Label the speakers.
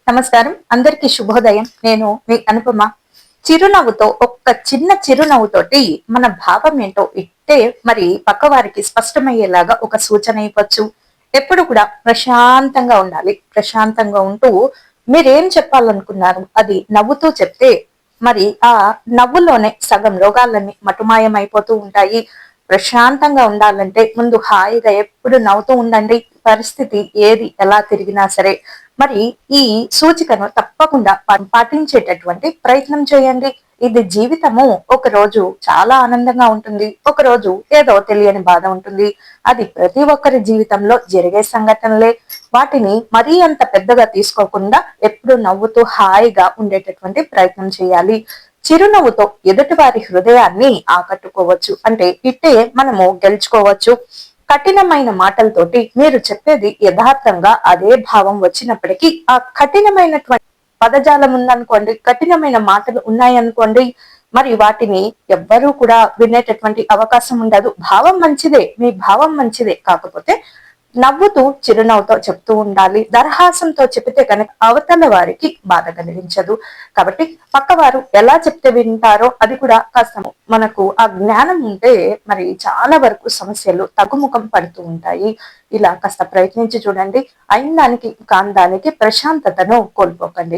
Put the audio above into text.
Speaker 1: నమస్కారం. అందరికీ శుభోదయం. నేను మీ అనుపమ. చిరునవ్వుతో ఒక్క చిన్న చిరునవ్వుతోటి మన భావం ఏంటో ఇట్టే మరి పక్కవారికి స్పష్టమయ్యేలాగా ఒక సూచన ఇవ్వచ్చు. ఎప్పుడు కూడా ప్రశాంతంగా ఉండాలి. ప్రశాంతంగా ఉంటూ మీరేం చెప్పాలనుకున్నారు అది నవ్వుతూ చెప్తే మరి ఆ నవ్వులోనే సగం రోగాలన్నీ మటుమాయమైపోతూ ఉంటాయి. ప్రశాంతంగా ఉండాలంటే ముందు హాయిగా ఎప్పుడు నవ్వుతూ ఉండండి. పరిస్థితి ఏది ఎలా తిరిగినా సరే. మరి ఈ సూచికను తప్పకుండా పాటించేటటువంటి ప్రయత్నం చేయండి. ఇది జీవితము ఒక రోజు చాలా ఆనందంగా ఉంటుంది. ఒక రోజు ఏదో తెలియని బాధ ఉంటుంది. అది ప్రతి ఒక్కరి జీవితంలో జరిగే సంఘటనలే. వాటిని మరీ అంత పెద్దగా తీసుకోకుండా ఎప్పుడు నవ్వుతూ హాయిగా ఉండేటటువంటి ప్రయత్నం చేయాలి. చిరునవ్వుతో ఎదుటి వారి హృదయాన్ని ఆకట్టుకోవచ్చు. అంటే ఇట్టే మనము గెలుచుకోవచ్చు. కఠినమైన మాటలతోటి మీరు చెప్పేది యథార్థంగా అదే భావం వచ్చినప్పటికీ ఆ కఠినమైనటువంటి పదజాలం ఉందనుకోండి, కఠినమైన మాటలు ఉన్నాయనుకోండి, మరి వాటిని ఎవ్వరూ కూడా వినేటటువంటి అవకాశం ఉండదు. భావం మంచిదే, మీ భావం మంచిదే, కాకపోతే నవ్వుతూ చిరునవ్వుతో చెప్తూ ఉండాలి. దరహాసంతో చెబితే కనుక అవతల వారికి బాధ కలిగించదు. కాబట్టి పక్కవారు ఎలా చెప్తే వింటారో అది కూడా కాస్త మనకు ఆ జ్ఞానం ఉంటే మరి చాలా వరకు సమస్యలు తగ్గుముఖం పడుతూ ఉంటాయి. ఇలా కాస్త ప్రయత్నించి చూడండి. అయిన దానికి కాని దానికి ప్రశాంతతను కోల్పోకండి.